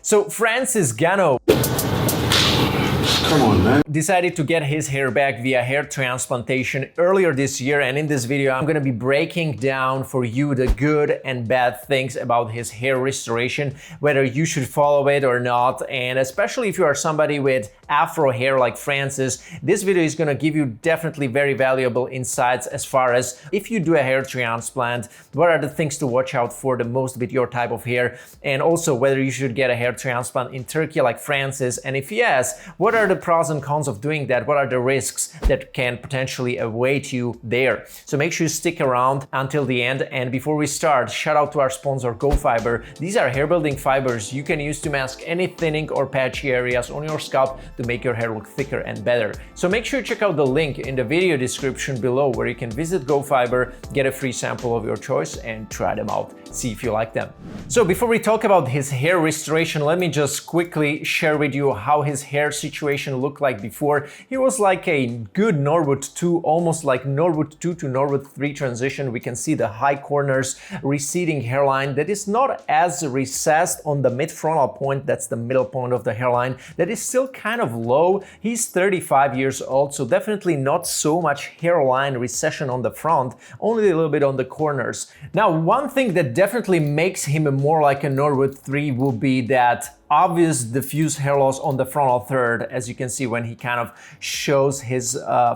So Francis Ngannou Come on, man. decided to get his hair back via hair transplantation earlier this year, and in this video I'm going to be breaking down for you the good and bad things about his hair restoration, whether you should follow it or not. And especially if you are somebody with afro hair like Francis, this video is going to give you definitely very valuable insights as far as if you do a hair transplant, what are the things to watch out for the most with your type of hair, and also whether you should get a hair transplant in Turkey like Francis, and if yes, what are the pros and cons of doing that? What are the risks that can potentially await you there? So make sure you stick around until the end. And before we start, shout out to our sponsor GoFiber. These are hair building fibers you can use to mask any thinning or patchy areas on your scalp to make your hair look thicker and better. So make sure you check out the link in the video description below where you can visit GoFiber, get a free sample of your choice and try them out. See if you like them. So before we talk about his hair restoration, let me just quickly share with you how his hair situation looked like before. He was like a good Norwood 2, almost like Norwood 2 to Norwood 3 transition. We can see the high corners, receding hairline that is not as recessed on the mid-frontal point, that's the middle point of the hairline, that is still kind of low. He's 35 years old, so definitely not so much hairline recession on the front, only a little bit on the corners. Now, one thing that definitely makes him more like a Norwood 3 will be that obvious diffuse hair loss on the frontal third. As you can see when he kind of shows his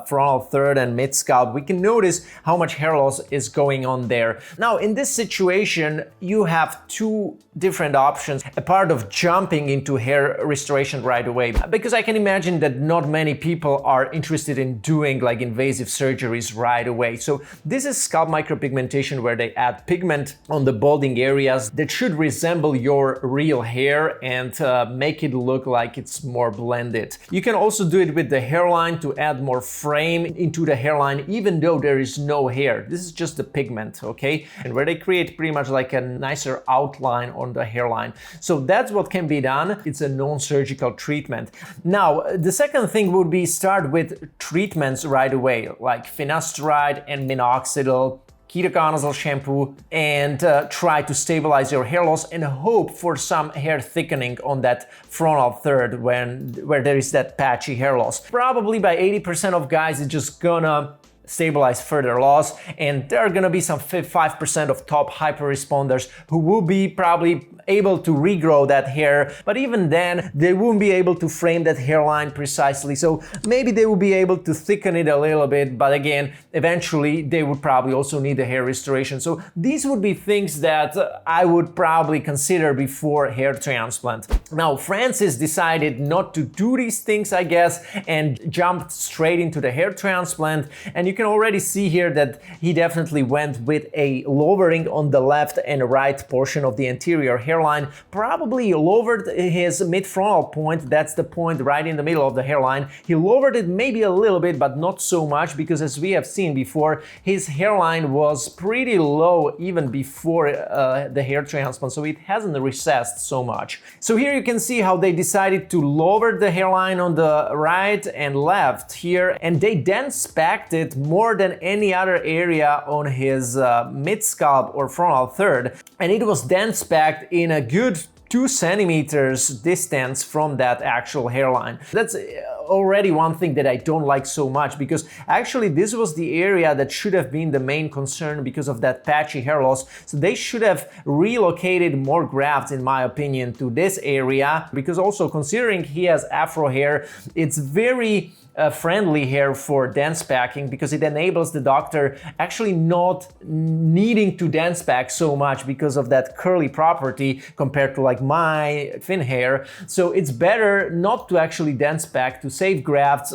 frontal third and mid scalp, we can notice how much hair loss is going on there. Now in this situation you have two different options, a part of jumping into hair restoration right away, because I can imagine that not many people are interested in doing like invasive surgeries right away. So this is scalp micropigmentation, where they add pigment on the balding areas that should resemble your real hair and make it look like it's more blended. You can also do it with the hairline to add more frame into the hairline, even though there is no hair. This is just the pigment, okay? And where they create pretty much like a nicer outline on the hairline. So that's what can be done. It's a non-surgical treatment. Now, the second thing would be start with treatments right away, like finasteride and minoxidil, ketoconazole shampoo, and try to stabilize your hair loss and hope for some hair thickening on that frontal third where there is that patchy hair loss. Probably by 80% of guys, it's just gonna stabilize further loss, and there are gonna be some 5% of top hyper responders who will be probably able to regrow that hair, but even then they won't be able to frame that hairline precisely. So maybe they will be able to thicken it a little bit, but again, eventually they would probably also need a hair restoration. So these would be things that I would probably consider before hair transplant. Now Francis decided not to do these things, I guess, and jumped straight into the hair transplant, and you can already see here that he definitely went with a lowering on the left and right portion of the anterior hairline, probably lowered his mid-frontal point, that's the point right in the middle of the hairline. He lowered it maybe a little bit, but not so much, because as we have seen before, his hairline was pretty low even before the hair transplant, so it hasn't recessed so much. So here you can see how they decided to lower the hairline on the right and left here, and they then spacked it more than any other area on his mid-scalp or frontal third, and it was then spacked in a good 2 centimeters distance from that actual hairline. That's already one thing that I don't like so much, because actually this was the area that should have been the main concern because of that patchy hair loss. So they should have relocated more grafts, in my opinion, to this area, because also considering he has afro hair, it's very friendly hair for dense packing, because it enables the doctor actually not needing to dense pack so much because of that curly property compared to like my thin hair. So it's better not to actually dense pack to save grafts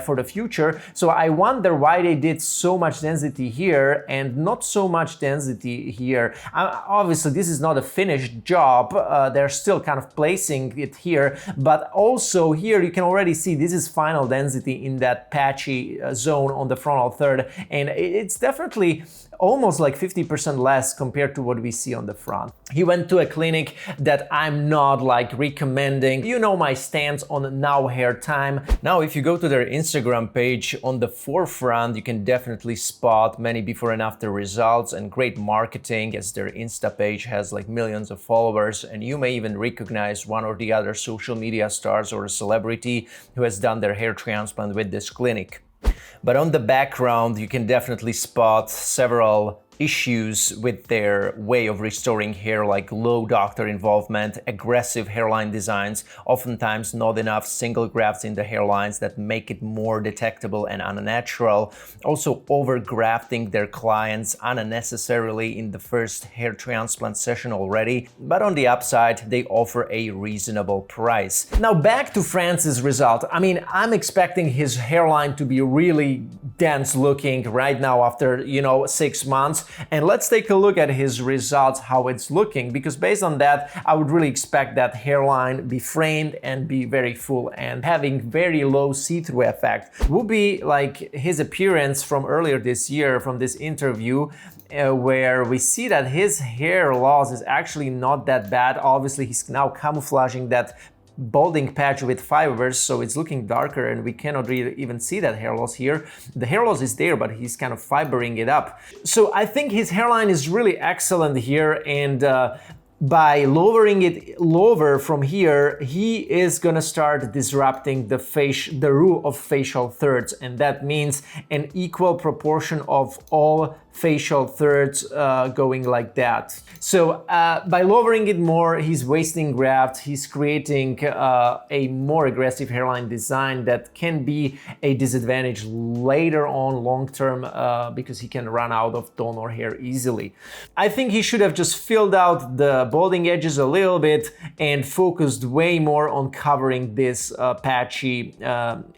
for the future. So I wonder why they did so much density here and not so much density here. Obviously this is not a finished job, they're still kind of placing it here, but also here you can already see this is final density in that patchy zone on the frontal third, and it's definitely almost like 50% less compared to what we see on the front. He went to a clinic that I'm not like recommending. You know my stance on now hair time. Now, if you go to their Instagram page, on the forefront, you can definitely spot many before and after results and great marketing, as their Insta page has like millions of followers, and you may even recognize one or the other social media stars or a celebrity who has done their hair transplant with this clinic. But on the background, you can definitely spot several issues with their way of restoring hair, like low doctor involvement, aggressive hairline designs, oftentimes not enough single grafts in the hairlines that make it more detectable and unnatural, also over-grafting their clients unnecessarily in the first hair transplant session already. But on the upside, they offer a reasonable price. Now back to France's result. I mean, I'm expecting his hairline to be really dense looking right now after, 6 months. And let's take a look at his results, how it's looking, because based on that, I would really expect that hairline be framed and be very full and having very low see-through effect. Would be like his appearance from earlier this year, from this interview, where we see that his hair loss is actually not that bad. Obviously, he's now camouflaging that balding patch with fibers, so it's looking darker and we cannot really even see that hair loss here. The hair loss is there, but he's kind of fibering it up. So I think his hairline is really excellent here, and by lowering it lower from here, he is gonna start disrupting the rule of facial thirds, and that means an equal proportion of all facial thirds going like that. So by lowering it more, he's wasting graft, he's creating a more aggressive hairline design that can be a disadvantage later on long term because he can run out of donor hair easily. I think he should have just filled out the balding edges a little bit and focused way more on covering this patchy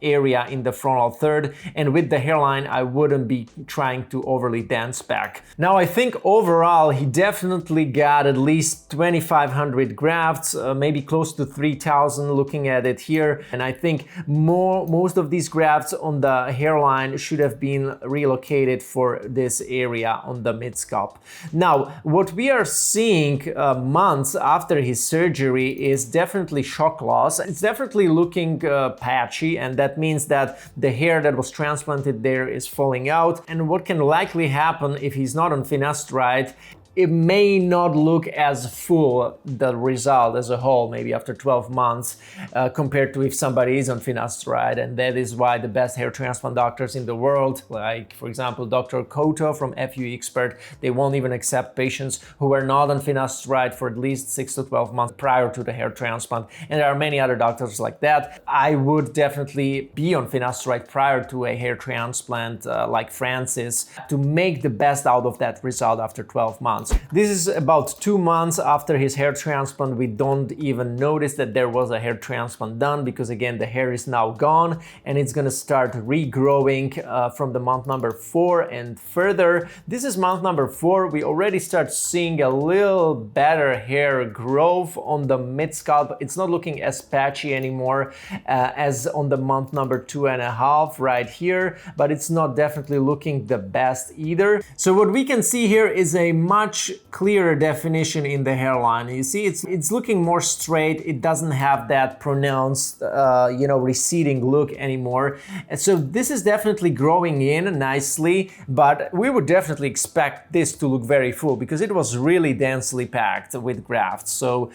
area in the frontal third, and with the hairline I wouldn't be trying to overly dance back. Now I think overall he definitely got at least 2,500 grafts, maybe close to 3,000 looking at it here, and I think most of these grafts on the hairline should have been relocated for this area on the mid-scalp. Now what we are seeing months after his surgery is definitely shock loss. It's definitely looking patchy, and that means that the hair that was transplanted there is falling out, and what can likely happen if he's not on finasteride, it may not look as full, the result as a whole, maybe after 12 months, compared to if somebody is on finasteride. And that is why the best hair transplant doctors in the world, like for example Dr. Koto from FU Expert, they won't even accept patients who are not on finasteride for at least 6 to 12 months prior to the hair transplant. And there are many other doctors like that. I would definitely be on finasteride prior to a hair transplant like Francis, to make the best out of that result after 12 months. This is about 2 months after his hair transplant. We don't even notice that there was a hair transplant done, because again the hair is now gone and it's gonna start regrowing from the month number 4 and further. This is month number 4. We already start seeing a little better hair growth on the mid scalp. It's not looking as patchy anymore as on the month number 2.5 right here, but it's not definitely looking the best either. So what we can see here is a much clearer definition in the hairline. You see, it's looking more straight. It doesn't have that pronounced, receding look anymore. And so this is definitely growing in nicely, but we would definitely expect this to look very full because it was really densely packed with grafts. So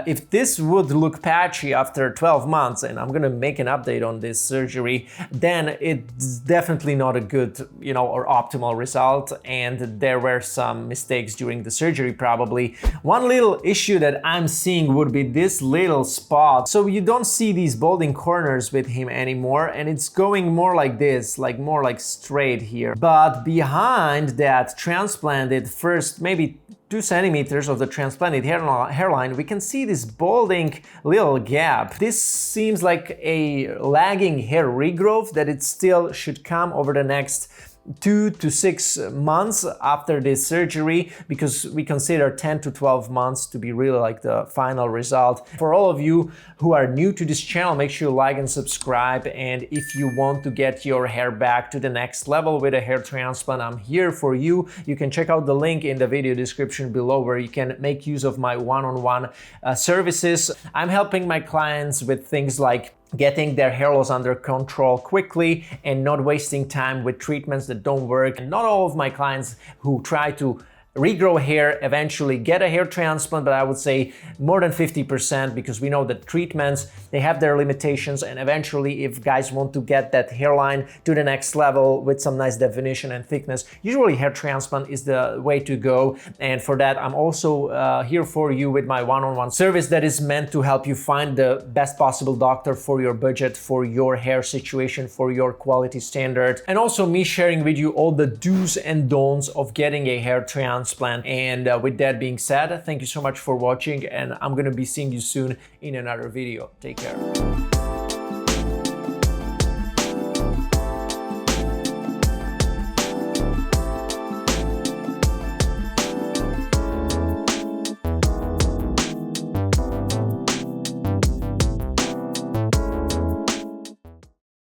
if this would look patchy after 12 months, and I'm gonna make an update on this surgery, then it's definitely not a good, or optimal result. And there were some mistakes during the surgery probably. One little issue that I'm seeing would be this little spot. So you don't see these balding corners with him anymore, and it's going more like this, like more like straight here. But behind that transplanted first, maybe 2 centimeters of the transplanted hairline, we can see this balding little gap. This seems like a lagging hair regrowth that it still should come over the next 2 to 6 months after this surgery, because we consider 10 to 12 months to be really like the final result. For all of you who are new to this channel, make sure you like and subscribe. And if you want to get your hair back to the next level with a hair transplant, I'm here for you. You can check out the link in the video description below where you can make use of my one-on-one services. I'm helping my clients with things like getting their hair loss under control quickly and not wasting time with treatments that don't work. And not all of my clients who try to regrow hair eventually get a hair transplant, but I would say more than 50%, because we know that treatments, they have their limitations, and eventually if guys want to get that hairline to the next level with some nice definition and thickness, usually hair transplant is the way to go. And for that, I'm also here for you with my one-on-one service that is meant to help you find the best possible doctor for your budget, for your hair situation, for your quality standard, and also me sharing with you all the do's and don'ts of getting a hair transplant. And with that being said, thank you so much for watching, and I'm gonna be seeing you soon in another video. Take care.